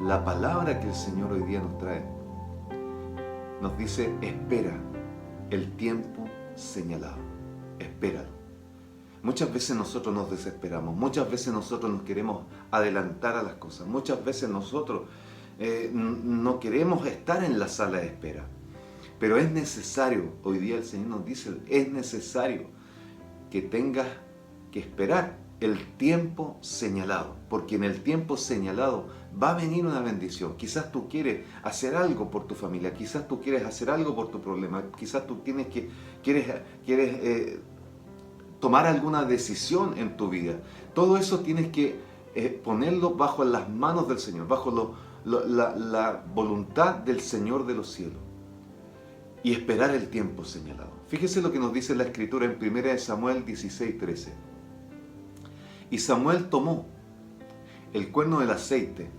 la palabra que el Señor hoy día nos trae nos dice: espera el tiempo señalado, espéralo. Muchas veces nosotros nos desesperamos, muchas veces nosotros nos queremos adelantar a las cosas, muchas veces nosotros no queremos estar en la sala de espera. Pero es necesario, hoy día el Señor nos dice, es necesario que tengas que esperar el tiempo señalado, porque en el tiempo señalado va a venir una bendición. Quizás tú quieres hacer algo por tu familia, quizás tú quieres hacer algo por tu problema, quizás tú quieres tomar alguna decisión en tu vida. Todo eso tienes que ponerlo bajo las manos del Señor, bajo la voluntad del Señor de los cielos, y esperar el tiempo señalado. Fíjese lo que nos dice la Escritura en 1 Samuel 16:13. Y Samuel tomó el cuerno del aceite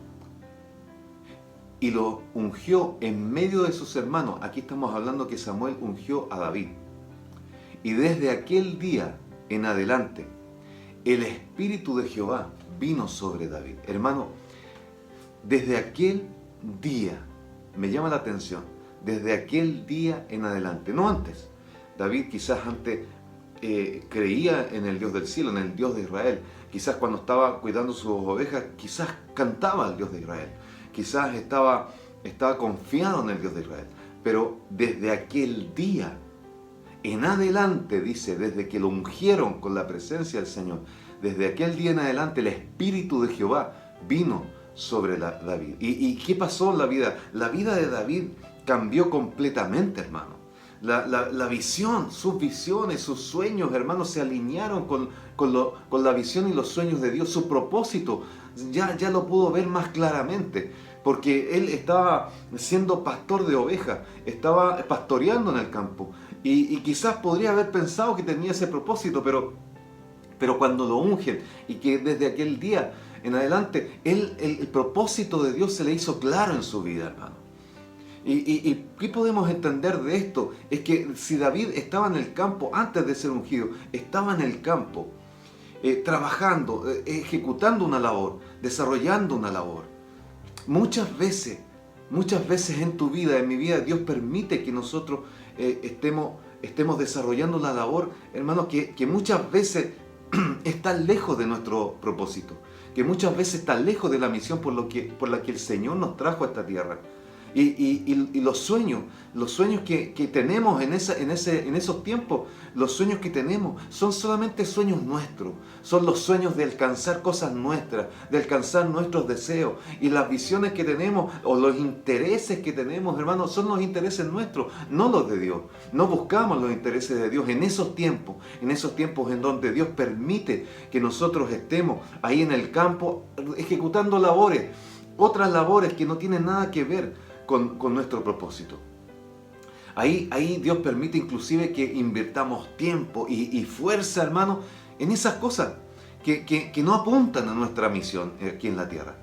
y lo ungió en medio de sus hermanos. Aquí estamos hablando que Samuel ungió a David. Y desde aquel día en adelante, el Espíritu de Jehová vino sobre David. Hermano, desde aquel día, me llama la atención, desde aquel día en adelante, no antes. David quizás antes creía en el Dios del cielo, en el Dios de Israel. Quizás cuando estaba cuidando sus ovejas, quizás cantaba al Dios de Israel. Quizás estaba confiado en el Dios de Israel. Pero desde aquel día en adelante, dice, desde que lo ungieron con la presencia del Señor, desde aquel día en adelante el Espíritu de Jehová vino sobre David. ¿Y qué pasó en la vida? La vida de David cambió completamente, hermano. La visión, sus visiones, sus sueños, hermanos, se alinearon con la visión y los sueños de Dios. Su propósito ya lo pudo ver más claramente, porque él estaba siendo pastor de ovejas, estaba pastoreando en el campo, y quizás podría haber pensado que tenía ese propósito, pero cuando lo ungen, y que desde aquel día en adelante, el propósito de Dios se le hizo claro en su vida, hermano. ¿Y qué podemos entender de esto? Es que si David estaba en el campo antes de ser ungido, estaba en el campo, trabajando, ejecutando una labor, desarrollando una labor. Muchas veces en tu vida, en mi vida, Dios permite que nosotros estemos desarrollando una labor, hermanos, que muchas veces está lejos de nuestro propósito, que muchas veces está lejos de la misión por la que el Señor nos trajo a esta tierra. Y los sueños que tenemos en esos tiempos, los sueños que tenemos son solamente sueños nuestros, son los sueños de alcanzar cosas nuestras, de alcanzar nuestros deseos, y las visiones que tenemos o los intereses que tenemos, hermanos, son los intereses nuestros, no los de Dios. No buscamos los intereses de Dios en esos tiempos en donde Dios permite que nosotros estemos ahí en el campo ejecutando labores, otras labores que no tienen nada que ver con nuestro propósito. Ahí Dios permite inclusive que invirtamos tiempo y fuerza, hermano, en esas cosas que no apuntan a nuestra misión aquí en la tierra.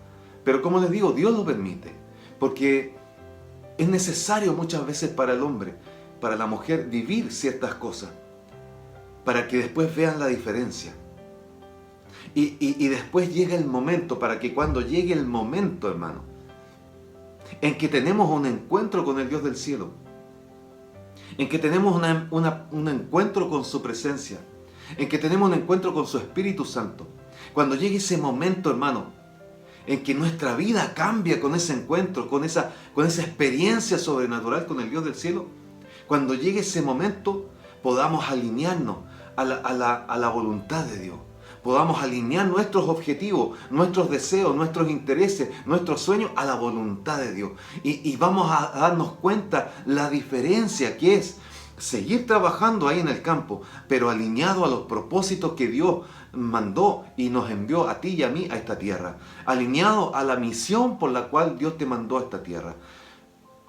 Pero como les digo, Dios lo permite, porque es necesario muchas veces para el hombre, para la mujer, vivir ciertas cosas, para que después vean la diferencia. Y después llega el momento, para que cuando llegue el momento, hermano, en que tenemos un encuentro con el Dios del cielo, en que tenemos un encuentro con su presencia, en que tenemos un encuentro con su Espíritu Santo, cuando llegue ese momento, hermano, en que nuestra vida cambia con ese encuentro, con esa experiencia sobrenatural con el Dios del cielo, cuando llegue ese momento podamos alinearnos a la voluntad de Dios. Podamos alinear nuestros objetivos, nuestros deseos, nuestros intereses, nuestros sueños a la voluntad de Dios. Y vamos a darnos cuenta la diferencia que es seguir trabajando ahí en el campo, pero alineado a los propósitos que Dios mandó y nos envió a ti y a mí a esta tierra. Alineado a la misión por la cual Dios te mandó a esta tierra.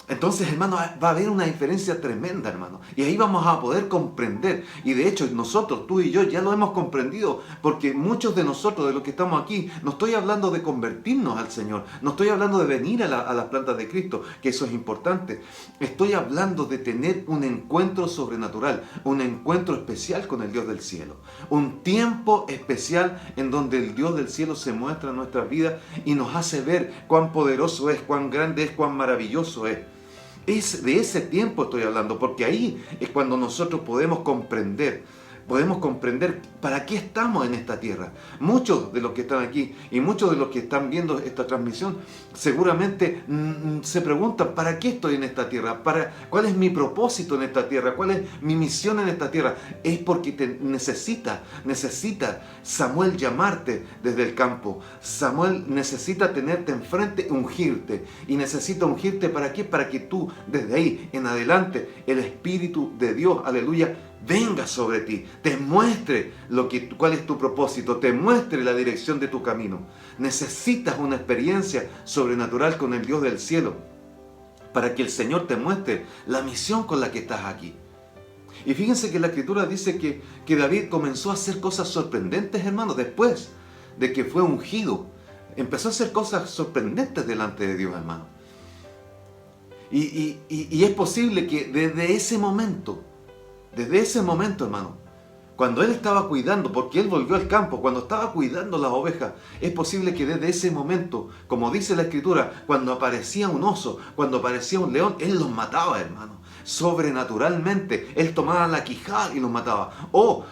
Entonces, hermano, va a haber una diferencia tremenda, hermano. Y ahí vamos a poder comprender. Y de hecho, nosotros, tú y yo, ya lo hemos comprendido. Porque muchos de nosotros, de los que estamos aquí, no estoy hablando de convertirnos al Señor. No estoy hablando de venir a las plantas de Cristo, que eso es importante. Estoy hablando de tener un encuentro sobrenatural, un encuentro especial con el Dios del cielo. Un tiempo especial en donde el Dios del cielo se muestra en nuestras vidas y nos hace ver cuán poderoso es, cuán grande es, cuán maravilloso es. Es de ese tiempo estoy hablando, porque ahí es cuando nosotros podemos comprender para qué estamos en esta tierra. Muchos de los que están aquí y muchos de los que están viendo esta transmisión seguramente se preguntan, ¿para qué estoy en esta tierra? ¿Cuál es mi propósito en esta tierra? ¿Cuál es mi misión en esta tierra? Es porque necesita Samuel llamarte desde el campo. Samuel necesita tenerte enfrente, ungirte. Y necesita ungirte ¿para qué? Para que tú desde ahí en adelante el Espíritu de Dios, aleluya, venga sobre ti, te muestre cuál es tu propósito, te muestre la dirección de tu camino. Necesitas una experiencia sobrenatural con el Dios del cielo para que el Señor te muestre la misión con la que estás aquí. Y fíjense que la Escritura dice que David comenzó a hacer cosas sorprendentes, hermanos, después de que fue ungido. Empezó a hacer cosas sorprendentes delante de Dios, hermano. Y es posible que desde ese momento, hermano, cuando él estaba cuidando, porque él volvió al campo, cuando estaba cuidando las ovejas, es posible que desde ese momento, como dice la Escritura, cuando aparecía un oso, cuando aparecía un león, él los mataba, hermano. Sobrenaturalmente, él tomaba la quijada y los mataba. O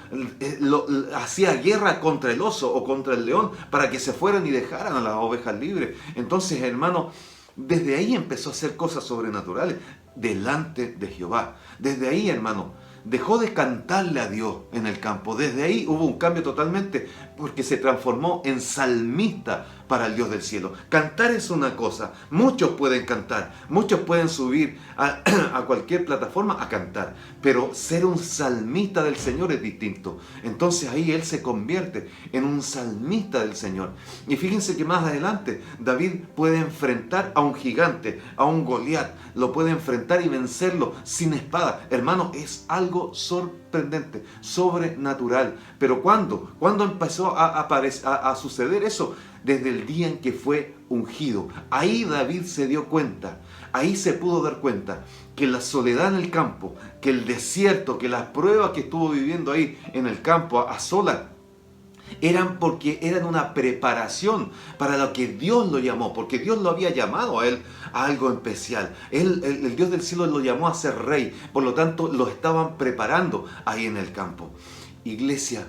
hacía guerra contra el oso o contra el león para que se fueran y dejaran a las ovejas libres. Entonces, hermano, desde ahí empezó a hacer cosas sobrenaturales delante de Jehová. Desde ahí, hermano, dejó de cantarle a Dios en el campo. Desde ahí hubo un cambio totalmente, porque se transformó en salmista para el Dios del cielo. Cantar es una cosa, muchos pueden cantar, muchos pueden subir a cualquier plataforma a cantar, pero ser un salmista del Señor es distinto. Entonces ahí él se convierte en un salmista del Señor. Y fíjense que más adelante David puede enfrentar a un gigante, a un Goliat, lo puede enfrentar y vencerlo sin espada. Hermano, es algo sorprendente, sobrenatural. Pero ¿cuándo? ¿Cuándo empezó a suceder eso? Desde el día en que fue ungido. Ahí David se dio cuenta, ahí se pudo dar cuenta que la soledad en el campo, que el desierto, que las pruebas que estuvo viviendo ahí en el campo a solas, eran una preparación para lo que Dios lo llamó, porque Dios lo había llamado a él a algo especial. El Dios del cielo lo llamó a ser rey, por lo tanto lo estaban preparando ahí en el campo. Iglesia,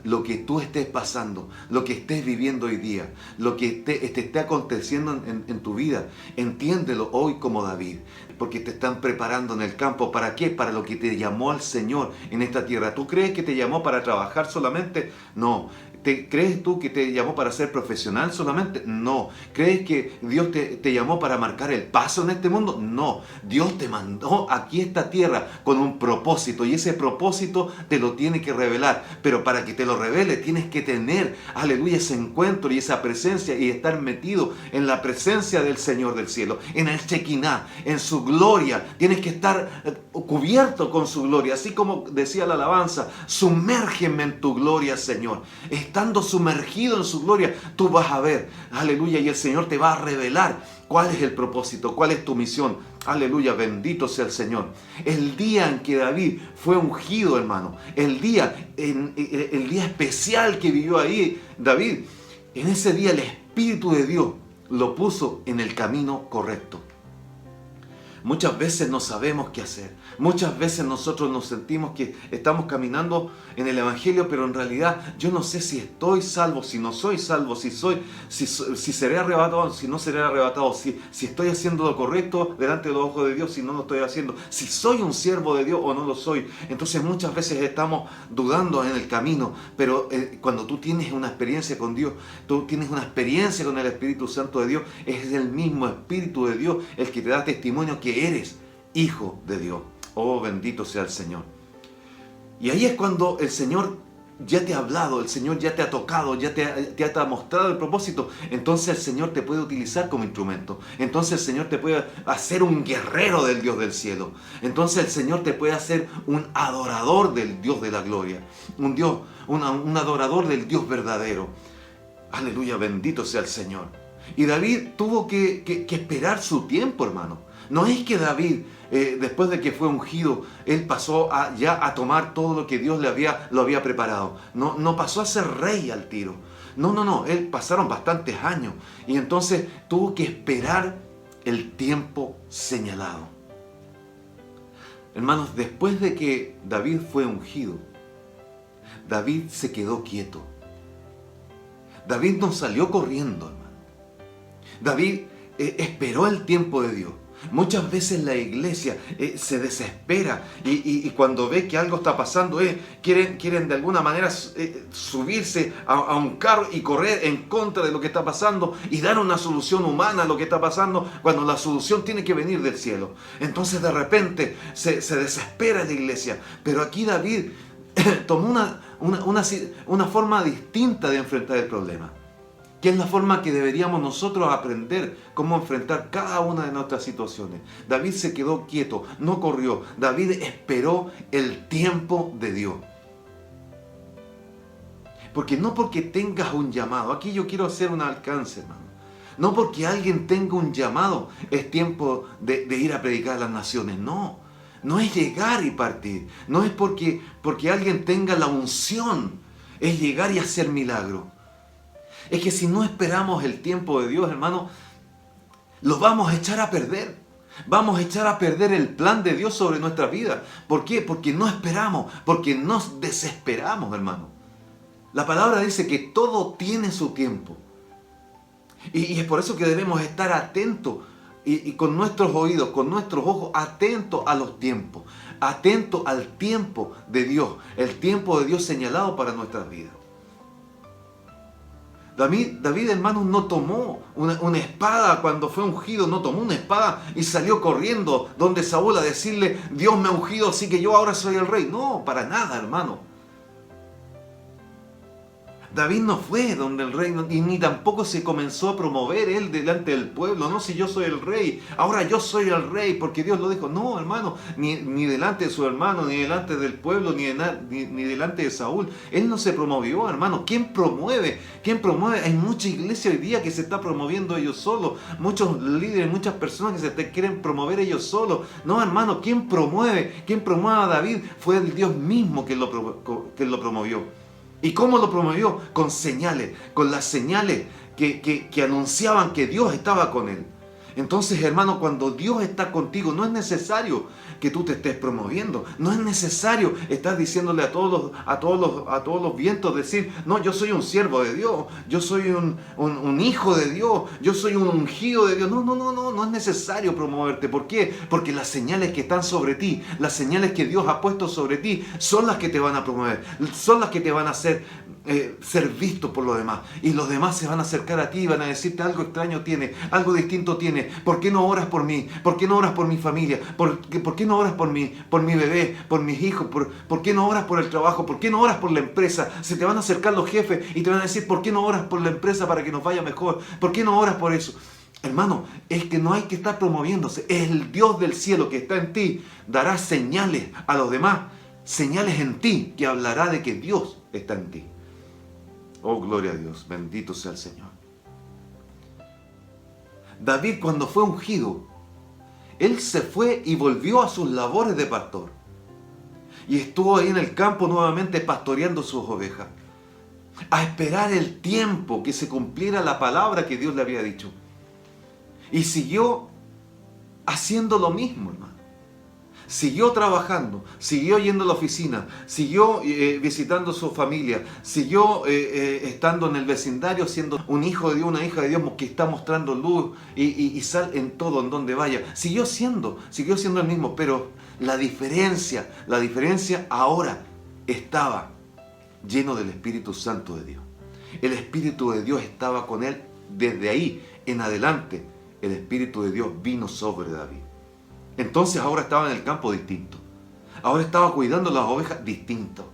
lo que tú estés pasando, lo que estés viviendo hoy día, lo que te esté aconteciendo en tu vida, entiéndelo hoy como David, porque te están preparando en el campo. ¿Para qué? Para lo que te llamó el Señor en esta tierra. ¿Tú crees que te llamó para trabajar solamente? No. ¿Crees tú que te llamó para ser profesional solamente? No. ¿Crees que Dios te llamó para marcar el paso en este mundo? No. Dios te mandó aquí a esta tierra con un propósito, y ese propósito te lo tiene que revelar. Pero para que te lo revele tienes que tener, aleluya, ese encuentro y esa presencia, y estar metido en la presencia del Señor del cielo, en el Shekinah, en su gloria. Tienes que estar cubierto con su gloria, así como decía la alabanza: sumérgeme en tu gloria, Señor. Estando sumergido en su gloria, tú vas a ver, aleluya, y el Señor te va a revelar cuál es el propósito, cuál es tu misión. Aleluya, bendito sea el Señor. El día en que David fue ungido, hermano, el día especial que vivió ahí David, en ese día el Espíritu de Dios lo puso en el camino correcto. Muchas veces no sabemos qué hacer. Muchas veces nosotros nos sentimos que estamos caminando en el Evangelio, pero en realidad yo no sé si estoy salvo, si no soy salvo, si seré arrebatado, si no seré arrebatado, si estoy haciendo lo correcto delante de los ojos de Dios, si no lo estoy haciendo, si soy un siervo de Dios o no lo soy. Entonces muchas veces estamos dudando en el camino, pero cuando tú tienes una experiencia con Dios, tú tienes una experiencia con el Espíritu Santo de Dios, es el mismo Espíritu de Dios el que te da testimonio que eres hijo de Dios. Oh, bendito sea el Señor. Y ahí es cuando el Señor ya te ha hablado, el Señor ya te ha tocado, ya te ha mostrado el propósito, entonces el Señor te puede utilizar como instrumento. Entonces el Señor te puede hacer un guerrero del Dios del cielo. Entonces el Señor te puede hacer un adorador del Dios de la gloria. Un adorador del Dios verdadero. Aleluya, bendito sea el Señor. Y David tuvo que esperar su tiempo, hermano. No es que David, después de que fue ungido, él pasó ya a tomar todo lo que Dios lo había preparado. No pasó a ser rey al tiro. No. Él pasaron bastantes años. Y entonces tuvo que esperar el tiempo señalado. Hermanos, después de que David fue ungido, David se quedó quieto. David no salió corriendo, hermano. David esperó el tiempo de Dios. Muchas veces la iglesia se desespera y cuando ve que algo está pasando, quieren de alguna manera subirse a un carro y correr en contra de lo que está pasando y dar una solución humana a lo que está pasando, cuando la solución tiene que venir del cielo. Entonces de repente se desespera la iglesia. Pero aquí David tomó una forma distinta de enfrentar el problema, que es la forma que deberíamos nosotros aprender cómo enfrentar cada una de nuestras situaciones. David se quedó quieto, no corrió. David esperó el tiempo de Dios. Porque no porque tengas un llamado, aquí yo quiero hacer un alcance, hermano. No porque alguien tenga un llamado es tiempo de ir a predicar a las naciones, no. No es llegar y partir, no es porque alguien tenga la unción, es llegar y hacer milagro. Es que si no esperamos el tiempo de Dios, hermano, lo vamos a echar a perder. Vamos a echar a perder el plan de Dios sobre nuestra vida. ¿Por qué? Porque no esperamos, porque nos desesperamos, hermano. La palabra dice que todo tiene su tiempo. Y es por eso que debemos estar atentos y con nuestros oídos, con nuestros ojos, atentos a los tiempos. Atentos al tiempo de Dios, el tiempo de Dios señalado para nuestras vidas. David, hermanos, no tomó una espada cuando fue ungido, no tomó una espada y salió corriendo donde Saúl a decirle: Dios me ha ungido, así que yo ahora soy el rey. No, para nada, hermano. David no fue donde el rey, y ni tampoco se comenzó a promover él delante del pueblo. No, si yo soy el rey, ahora yo soy el rey, porque Dios lo dijo. No, hermano, ni delante de su hermano, ni delante del pueblo, ni delante de Saúl. Él no se promovió, hermano. ¿Quién promueve? Hay mucha iglesia hoy día que se está promoviendo ellos solos. Muchos líderes, muchas personas que quieren promover ellos solos. No, hermano, ¿quién promueve? ¿Quién promueve a David? Fue el Dios mismo que lo promovió. ¿Y cómo lo promovió? Con señales, con las señales que anunciaban que Dios estaba con él. Entonces, hermano, cuando Dios está contigo, no es necesario que tú te estés promoviendo. No es necesario estar diciéndole a todos los vientos, decir: no, yo soy un siervo de Dios, yo soy un hijo de Dios, yo soy un ungido de Dios. No es necesario promoverte. ¿Por qué? Porque las señales que están sobre ti, las señales que Dios ha puesto sobre ti, son las que te van a promover, son las que te van a hacer ser visto por los demás. Y los demás se van a acercar a ti y van a decirte: algo extraño tiene, algo distinto tiene. ¿Por qué no oras por mí? ¿Por qué no oras por mi familia? ¿Por qué no oras por mi bebé, por mis hijos? ¿Por qué no oras por el trabajo? ¿Por qué no oras por la empresa? Se te van a acercar los jefes y te van a decir: ¿por qué no oras por la empresa para que nos vaya mejor? ¿Por qué no oras por eso? Hermano, es que no hay que estar promoviéndose. Es el Dios del cielo que está en ti. Dará señales a los demás, señales en ti, que hablará de que Dios está en ti. Oh, gloria a Dios, bendito sea el Señor. David, cuando fue ungido, él se fue y volvió a sus labores de pastor. Y estuvo ahí en el campo nuevamente pastoreando sus ovejas, a esperar el tiempo que se cumpliera la palabra que Dios le había dicho. Y siguió haciendo lo mismo, hermano. Siguió trabajando, siguió yendo a la oficina, siguió visitando a su familia, siguió estando en el vecindario, siendo un hijo de Dios, una hija de Dios que está mostrando luz y sal en todo, en donde vaya. Siguió siendo el mismo, pero la diferencia ahora estaba lleno del Espíritu Santo de Dios. El Espíritu de Dios estaba con él desde ahí en adelante. El Espíritu de Dios vino sobre David. Entonces ahora estaba en el campo distinto. Ahora estaba cuidando las ovejas distinto.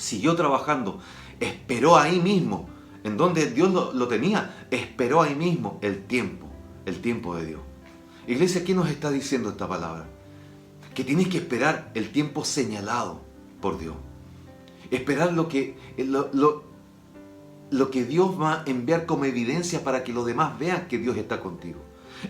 siguió trabajando, esperó ahí mismo, en donde Dios lo tenía, esperó ahí mismo el tiempo de Dios. Iglesia, ¿qué nos está diciendo esta palabra? Que tienes que esperar el tiempo señalado por Dios. Esperar lo que Dios va a enviar como evidencia para que los demás vean que Dios está contigo.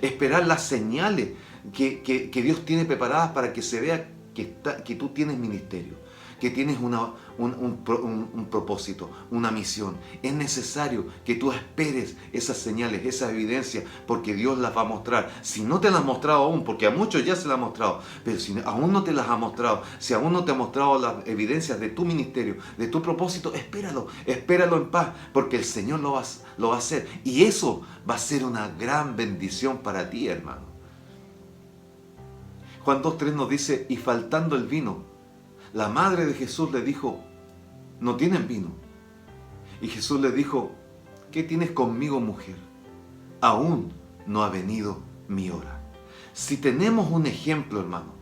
Esperar las señales que Dios tiene preparadas para que se vea que tú tienes ministerio, que tienes un propósito, una misión. Es necesario que tú esperes esas señales, esas evidencias, porque Dios las va a mostrar. Si no te las ha mostrado aún, porque a muchos ya se las ha mostrado, pero si aún no te las ha mostrado, si aún no te ha mostrado las evidencias de tu ministerio, de tu propósito, espéralo en paz, porque el Señor lo va a hacer. Y eso va a ser una gran bendición para ti, hermano. Juan 2:3 nos dice, y faltando el vino, la madre de Jesús le dijo, no tienen vino. Y Jesús le dijo, ¿qué tienes conmigo, mujer? Aún no ha venido mi hora. Si tenemos un ejemplo, hermano,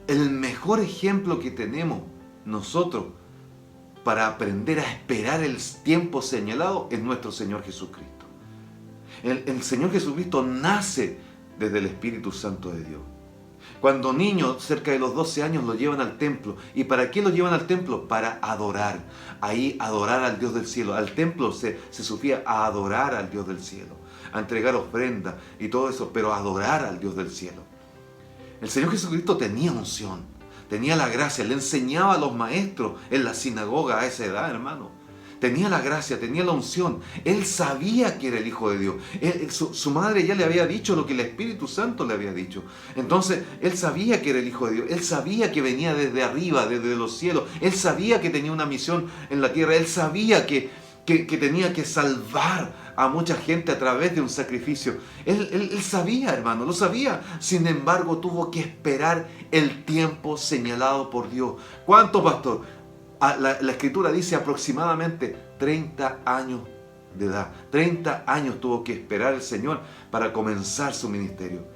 el mejor ejemplo que tenemos nosotros para aprender a esperar el tiempo señalado es nuestro Señor Jesucristo. El Señor Jesucristo nace desde el Espíritu Santo de Dios. Cuando niño, cerca de los 12 años, lo llevan al templo. ¿Y para qué lo llevan al templo? Para adorar. Ahí adorar al Dios del cielo. Al templo se sufría a adorar al Dios del cielo, a entregar ofrendas y todo eso, pero a adorar al Dios del cielo. El Señor Jesucristo tenía unción, tenía la gracia, le enseñaba a los maestros en la sinagoga a esa edad, hermano. Tenía la gracia, tenía la unción. Él sabía que era el Hijo de Dios. Su madre ya le había dicho lo que el Espíritu Santo le había dicho. Entonces, él sabía que era el Hijo de Dios. Él sabía que venía desde arriba, desde los cielos. Él sabía que tenía una misión en la tierra. Él sabía que tenía que salvar a mucha gente a través de un sacrificio. Él sabía, hermano, lo sabía. Sin embargo, tuvo que esperar el tiempo señalado por Dios. ¿Cuánto, pastor? La Escritura dice aproximadamente 30 años de edad. 30 años tuvo que esperar el Señor para comenzar su ministerio.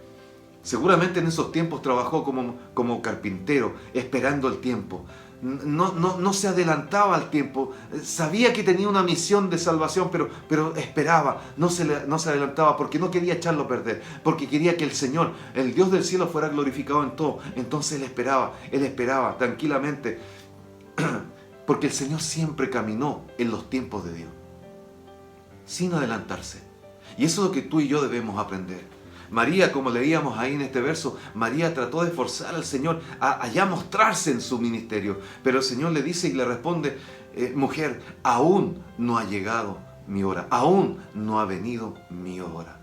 Seguramente en esos tiempos trabajó como carpintero, esperando el tiempo. No se adelantaba al tiempo. Sabía que tenía una misión de salvación, pero esperaba. No se adelantaba porque no quería echarlo a perder. Porque quería que el Señor, el Dios del cielo, fuera glorificado en todo. Entonces él esperaba tranquilamente. Porque el Señor siempre caminó en los tiempos de Dios, sin adelantarse. Y eso es lo que tú y yo debemos aprender. María, como leíamos ahí en este verso, María trató de forzar al Señor a ya mostrarse en su ministerio. Pero el Señor le dice y le responde, mujer, aún no ha llegado mi hora, aún no ha venido mi hora.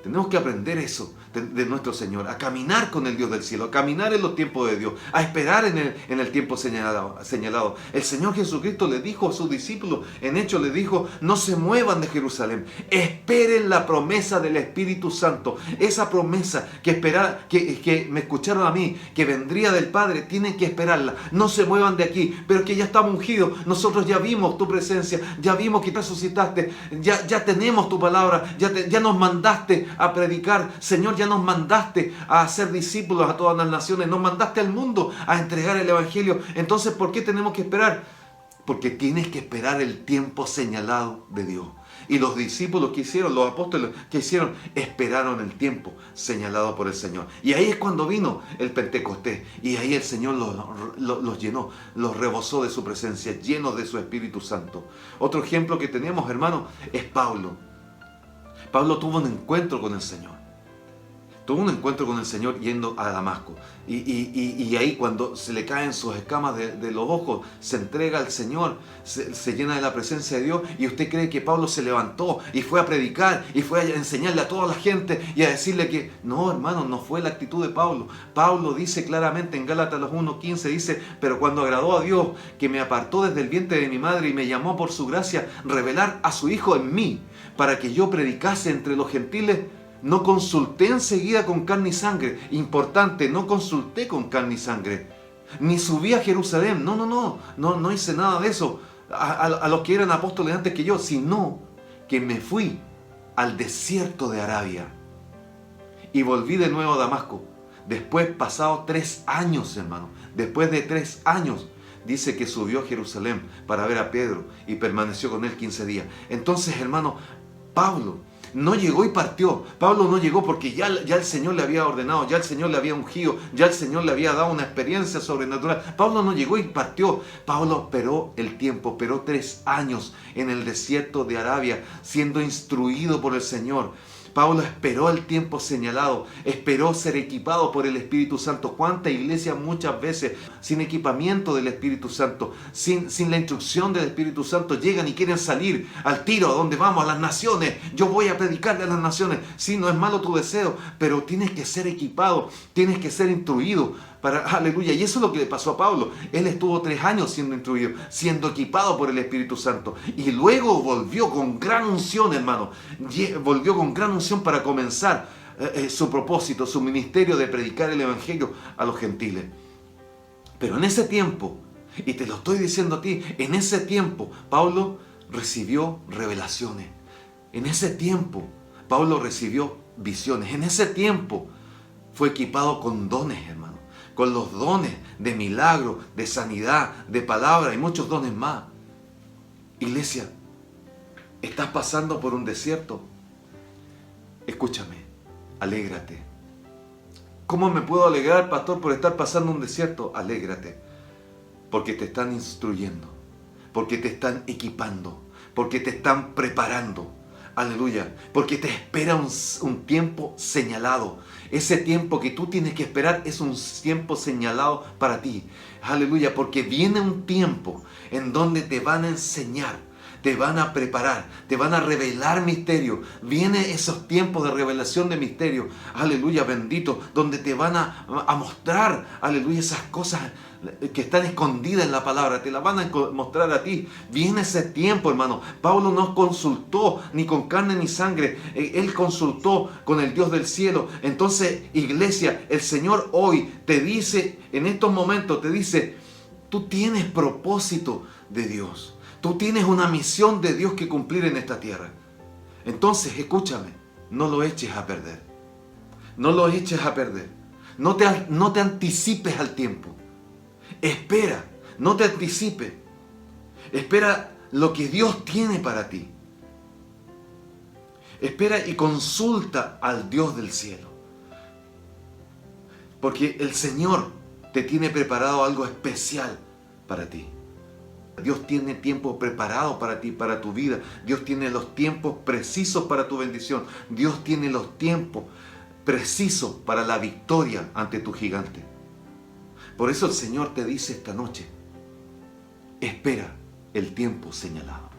Tenemos que aprender eso de nuestro Señor, a caminar con el Dios del cielo, a caminar en los tiempos de Dios, a esperar en el tiempo señalado. El Señor Jesucristo le dijo a sus discípulos, en Hechos le dijo, no se muevan de Jerusalén, esperen la promesa del Espíritu Santo. Esa promesa que me escucharon a mí, que vendría del Padre, tienen que esperarla. No se muevan de aquí, pero que ya estamos ungidos. Nosotros ya vimos tu presencia, ya vimos que te resucitaste, ya tenemos tu palabra, ya nos mandaste a predicar. Señor, ya nos mandaste a hacer discípulos a todas las naciones, nos mandaste al mundo a entregar el Evangelio. Entonces, ¿por qué tenemos que esperar? Porque tienes que esperar el tiempo señalado de Dios. Y los discípulos que hicieron, los apóstoles que hicieron, esperaron el tiempo señalado por el Señor. Y ahí es cuando vino el Pentecostés. Y ahí el Señor los llenó, los rebosó de su presencia, llenos de su Espíritu Santo. Otro ejemplo que tenemos, hermano, es Pablo. Pablo tuvo un encuentro con el Señor. Tuvo un encuentro con el Señor yendo a Damasco. Y ahí cuando se le caen sus escamas de los ojos, se entrega al Señor, se llena de la presencia de Dios. Y usted cree que Pablo se levantó y fue a predicar y fue a enseñarle a toda la gente y a decirle que no, hermano, no fue la actitud de Pablo. Pablo dice claramente en Gálatas 1:15, dice, pero cuando agradó a Dios, que me apartó desde el vientre de mi madre y me llamó por su gracia, revelar a su Hijo en mí, para que yo predicase entre los gentiles, no consulté enseguida con carne y sangre. Importante, no consulté con carne y sangre. Ni subí a Jerusalén. No hice nada de eso. A los que eran apóstoles antes que yo. Sino que me fui al desierto de Arabia. Y volví de nuevo a Damasco. Después, pasados 3 años, hermano. Después de 3 años dice que subió a Jerusalén para ver a Pedro y permaneció con él 15 días. Entonces, hermano, Pablo no llegó y partió. Pablo no llegó porque ya el Señor le había ordenado, ya el Señor le había ungido, ya el Señor le había dado una experiencia sobrenatural. Pablo no llegó y partió. Pablo esperó el tiempo, esperó 3 años en el desierto de Arabia, siendo instruido por el Señor. Pablo esperó el tiempo señalado, esperó ser equipado por el Espíritu Santo. ¿Cuánta iglesia muchas veces sin equipamiento del Espíritu Santo, sin la instrucción del Espíritu Santo, llegan y quieren salir al tiro, a donde vamos, a las naciones? Yo voy a predicarle a las naciones. Sí, no es malo tu deseo, pero tienes que ser equipado, tienes que ser instruido. Aleluya. Y eso es lo que le pasó a Pablo. Él estuvo 3 años siendo instruido, siendo equipado por el Espíritu Santo. Y luego volvió con gran unción, hermano. Volvió con gran unción para comenzar su propósito, su ministerio de predicar el Evangelio a los gentiles. Pero en ese tiempo, y te lo estoy diciendo a ti, en ese tiempo Pablo recibió revelaciones. En ese tiempo Pablo recibió visiones. En ese tiempo fue equipado con dones, hermano. Con los dones de milagro, de sanidad, de palabra y muchos dones más. Iglesia, ¿estás pasando por un desierto? Escúchame, alégrate. ¿Cómo me puedo alegrar, pastor, por estar pasando un desierto? Alégrate, porque te están instruyendo, porque te están equipando, porque te están preparando. Aleluya, porque te espera un tiempo señalado. Ese tiempo que tú tienes que esperar es un tiempo señalado para ti. Aleluya, porque viene un tiempo en donde te van a enseñar, te van a preparar, te van a revelar misterio. Vienen esos tiempos de revelación de misterio. Aleluya, bendito, donde te van a mostrar, aleluya, esas cosas que están escondidas en la palabra, te las van a mostrar a ti. Viene ese tiempo, hermano. Pablo no consultó ni con carne ni sangre, él consultó con el Dios del cielo. Entonces, iglesia, el Señor hoy te dice, en estos momentos te dice, tú tienes propósito de Dios, tú tienes una misión de Dios que cumplir en esta tierra. Entonces, escúchame, no lo eches a perder, no lo eches a perder, no te anticipes al tiempo. Espera, no te anticipes. Espera lo que Dios tiene para ti. Espera y consulta al Dios del cielo. Porque el Señor te tiene preparado algo especial para ti. Dios tiene tiempo preparado para ti, para tu vida. Dios tiene los tiempos precisos para tu bendición. Dios tiene los tiempos precisos para la victoria ante tu gigante. Por eso el Señor te dice esta noche, espera el tiempo señalado.